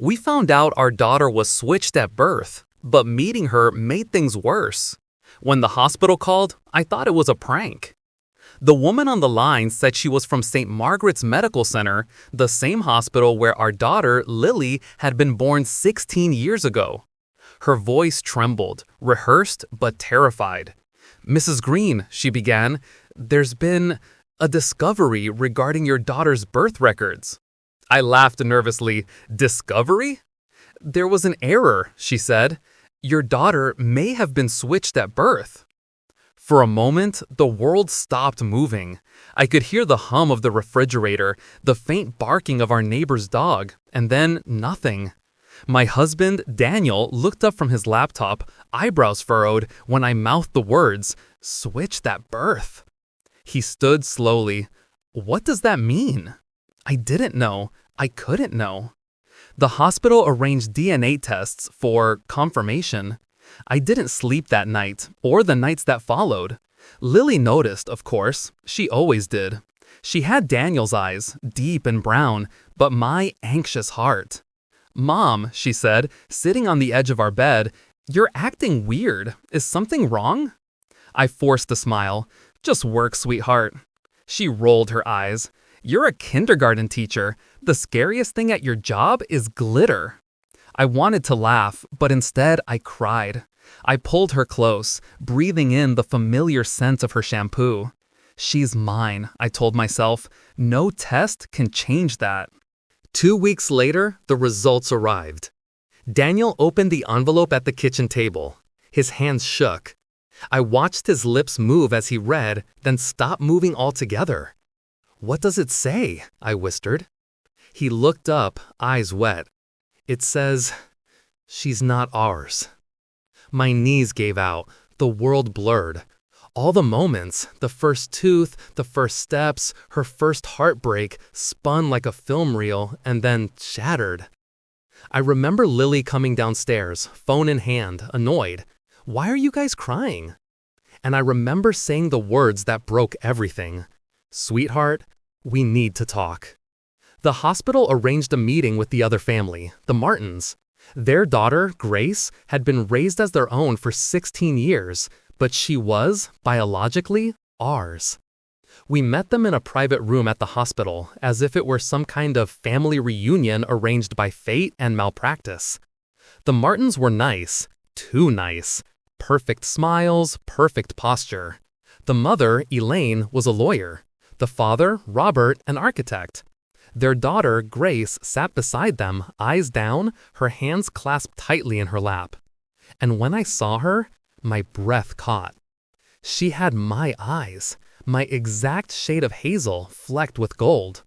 We found out our daughter was switched at birth, but meeting her made things worse. When the hospital called, I thought it was a prank. The woman on the line said she was from St. Margaret's Medical Center, the same hospital where our daughter, Lily, had been born 16 years ago. Her voice trembled, rehearsed but terrified. "Mrs. Green," she began, "there's been a discovery regarding your daughter's birth records." I laughed nervously. "Discovery?" "There was an error," she said. "Your daughter may have been switched at birth." For a moment, the world stopped moving. I could hear the hum of the refrigerator, the faint barking of our neighbor's dog, and then nothing. My husband, Daniel, looked up from his laptop, eyebrows furrowed, when I mouthed the words, "switched at birth." He stood slowly. "What does that mean?" I didn't know. I couldn't know. The hospital arranged DNA tests for confirmation. I didn't sleep that night, or the nights that followed. Lily noticed, of course. She always did. She had Daniel's eyes, deep and brown, but my anxious heart. "Mom," she said, sitting on the edge of our bed, "you're acting weird. Is something wrong?" I forced a smile. "Just work, sweetheart." She rolled her eyes. "You're a kindergarten teacher. The scariest thing at your job is glitter." I wanted to laugh, but instead I cried. I pulled her close, breathing in the familiar scent of her shampoo. "She's mine," I told myself. "No test can change that." 2 weeks later, the results arrived. Daniel opened the envelope at the kitchen table. His hands shook. I watched his lips move as he read, then stop moving altogether. "What does it say?" I whispered. He looked up, eyes wet. "It says, she's not ours." My knees gave out. The world blurred. All the moments, the first tooth, the first steps, her first heartbreak, spun like a film reel and then shattered. I remember Lily coming downstairs, phone in hand, annoyed. "Why are you guys crying?" And I remember saying the words that broke everything. "Sweetheart, we need to talk." The hospital arranged a meeting with the other family, the Martins. Their daughter, Grace, had been raised as their own for 16 years, but she was, biologically, ours. We met them in a private room at the hospital, as if it were some kind of family reunion arranged by fate and malpractice. The Martins were nice, too nice. Perfect smiles, perfect posture. The mother, Elaine, was a lawyer. The father, Robert, an architect. Their daughter, Grace, sat beside them, eyes down, her hands clasped tightly in her lap. And when I saw her, my breath caught. She had my eyes, my exact shade of hazel flecked with gold.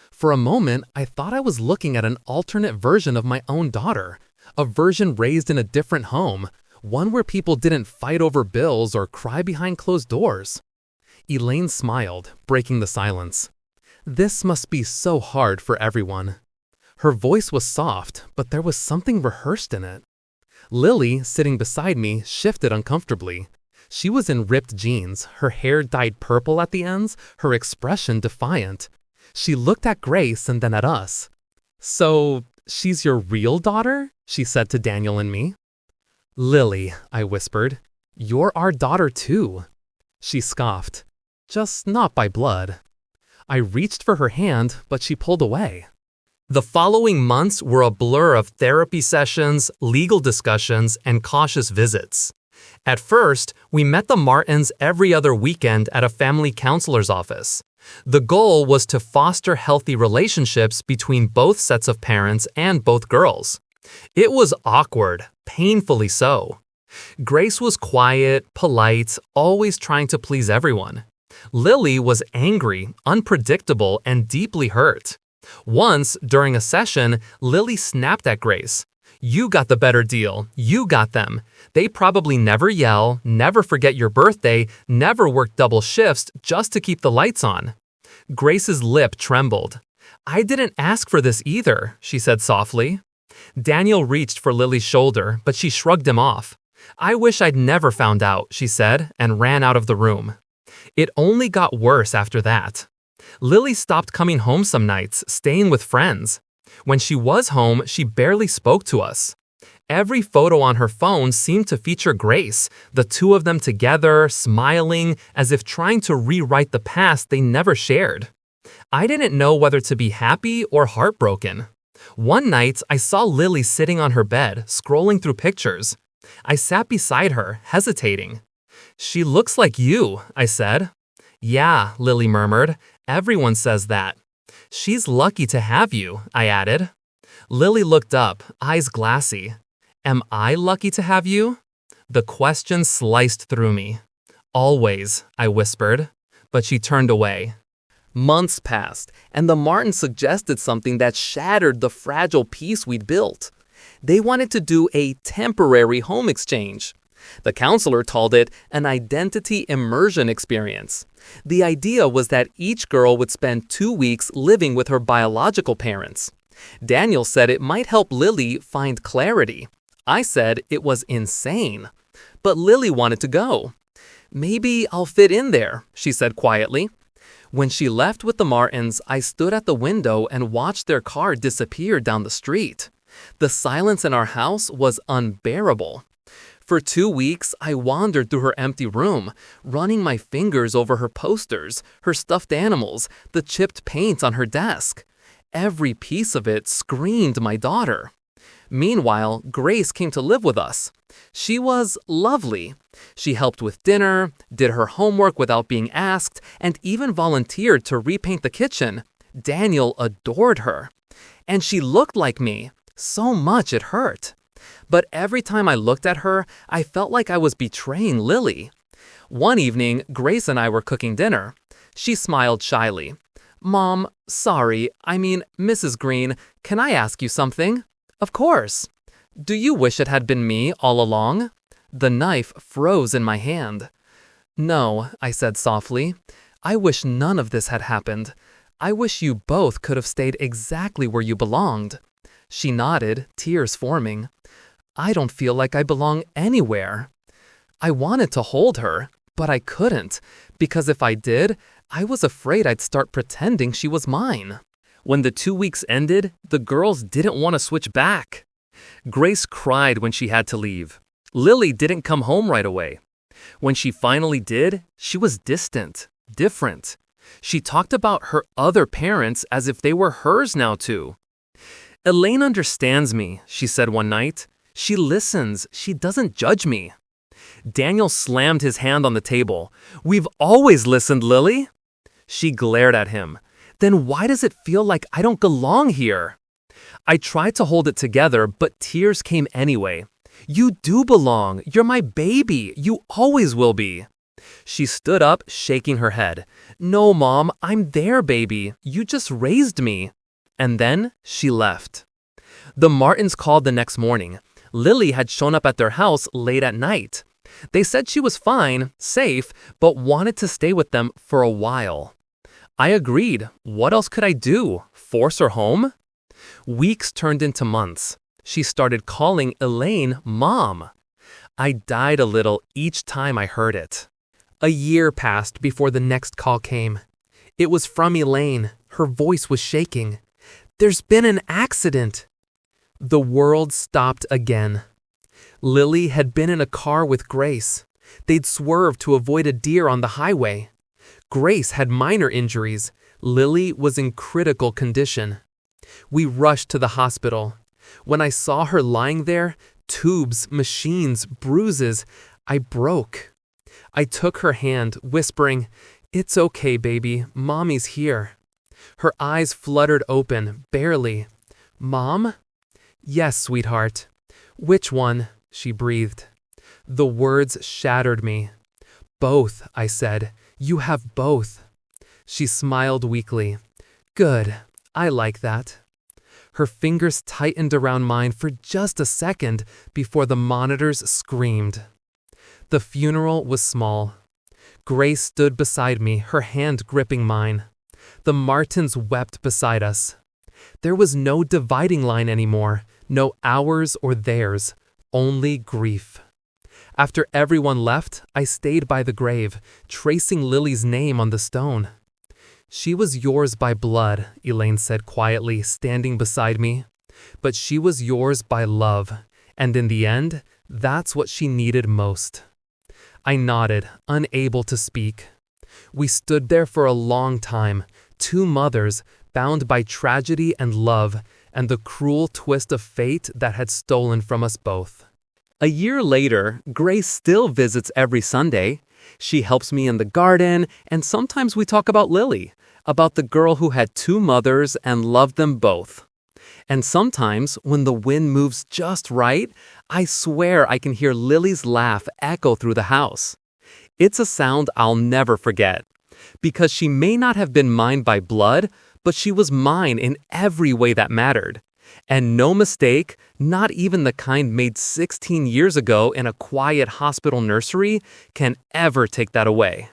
For a moment, I thought I was looking at an alternate version of my own daughter, a version raised in a different home, one where people didn't fight over bills or cry behind closed doors. Elaine smiled, breaking the silence. "This must be so hard for everyone." Her voice was soft, but there was something rehearsed in it. Lily, sitting beside me, shifted uncomfortably. She was in ripped jeans, her hair dyed purple at the ends, her expression defiant. She looked at Grace and then at us. "So, she's your real daughter?" she said to Daniel and me. "Lily," I whispered, "you're our daughter too." She scoffed. "Just not by blood." I reached for her hand, but she pulled away. The following months were a blur of therapy sessions, legal discussions, and cautious visits. At first, we met the Martins every other weekend at a family counselor's office. The goal was to foster healthy relationships between both sets of parents and both girls. It was awkward, painfully so. Grace was quiet, polite, always trying to please everyone. Lily was angry, unpredictable, and deeply hurt. Once, during a session, Lily snapped at Grace. "You got the better deal. You got them. They probably never yell, never forget your birthday, never work double shifts just to keep the lights on." Grace's lip trembled. "I didn't ask for this either," she said softly. Daniel reached for Lily's shoulder, but she shrugged him off. "I wish I'd never found out," she said, and ran out of the room. It only got worse after that. Lily stopped coming home some nights, staying with friends. When she was home, she barely spoke to us. Every photo on her phone seemed to feature Grace, the two of them together, smiling, as if trying to rewrite the past they never shared. I didn't know whether to be happy or heartbroken. One night, I saw Lily sitting on her bed, scrolling through pictures. I sat beside her, hesitating. "She looks like you," I said. "Yeah," Lily murmured. "Everyone says that." "She's lucky to have you," I added. Lily looked up, eyes glassy. "Am I lucky to have you?" The question sliced through me. "Always," I whispered, but she turned away. Months passed, and the Martins suggested something that shattered the fragile peace we'd built. They wanted to do a temporary home exchange. The counselor called it an identity immersion experience. The idea was that each girl would spend 2 weeks living with her biological parents. Daniel said it might help Lily find clarity. I said it was insane. But Lily wanted to go. "Maybe I'll fit in there," she said quietly. When she left with the Martins, I stood at the window and watched their car disappear down the street. The silence in our house was unbearable. For 2 weeks, I wandered through her empty room, running my fingers over her posters, her stuffed animals, the chipped paint on her desk. Every piece of it screamed my daughter. Meanwhile, Grace came to live with us. She was lovely. She helped with dinner, did her homework without being asked, and even volunteered to repaint the kitchen. Daniel adored her. And she looked like me. So much it hurt. But every time I looked at her, I felt like I was betraying Lily. One evening, Grace and I were cooking dinner. She smiled shyly. "Mom, sorry, Mrs. Green, can I ask you something?" "Of course." "Do you wish it had been me all along?" The knife froze in my hand. "No," I said softly. "I wish none of this had happened. I wish you both could have stayed exactly where you belonged." She nodded, tears forming. "I don't feel like I belong anywhere." I wanted to hold her, but I couldn't, because if I did, I was afraid I'd start pretending she was mine. When the 2 weeks ended, the girls didn't want to switch back. Grace cried when she had to leave. Lily didn't come home right away. When she finally did, she was distant, different. She talked about her other parents as if they were hers now too. "Elaine understands me," she said one night. "She listens. She doesn't judge me." Daniel slammed his hand on the table. "We've always listened, Lily." She glared at him. "Then why does it feel like I don't belong here?" I tried to hold it together, but tears came anyway. "You do belong. You're my baby. You always will be." She stood up, shaking her head. "No, Mom, I'm their baby. You just raised me." And then she left. The Martins called the next morning. Lily had shown up at their house late at night. They said she was fine, safe, but wanted to stay with them for a while. I agreed. What else could I do? Force her home? Weeks turned into months. She started calling Elaine Mom. I died a little each time I heard it. A year passed before the next call came. It was from Elaine. Her voice was shaking. "There's been an accident." The world stopped again. Lily had been in a car with Grace. They'd swerved to avoid a deer on the highway. Grace had minor injuries. Lily was in critical condition. We rushed to the hospital. When I saw her lying there, tubes, machines, bruises, I broke. I took her hand, whispering, "It's okay, baby. Mommy's here." Her eyes fluttered open, barely. "Mom?" "Yes, sweetheart." "Which one?" she breathed. The words shattered me. "Both," I said. "You have both." She smiled weakly. "Good. I like that." Her fingers tightened around mine for just a second before the monitors screamed. The funeral was small. Grace stood beside me, her hand gripping mine. The Martins wept beside us. There was no dividing line anymore, no ours or theirs, only grief. After everyone left, I stayed by the grave, tracing Lily's name on the stone. She was yours by blood, Elaine said quietly, standing beside me. But she was yours by love, and in the end, that's what she needed most. I nodded, unable to speak. We stood there for a long time, two mothers, bound by tragedy and love, and the cruel twist of fate that had stolen from us both. A year later, Grace still visits every Sunday. She helps me in the garden, and sometimes we talk about Lily, about the girl who had two mothers and loved them both. And sometimes, when the wind moves just right, I swear I can hear Lily's laugh echo through the house. It's a sound I'll never forget, because she may not have been mine by blood, but she was mine in every way that mattered. And no mistake, not even the kind made 16 years ago in a quiet hospital nursery, can ever take that away.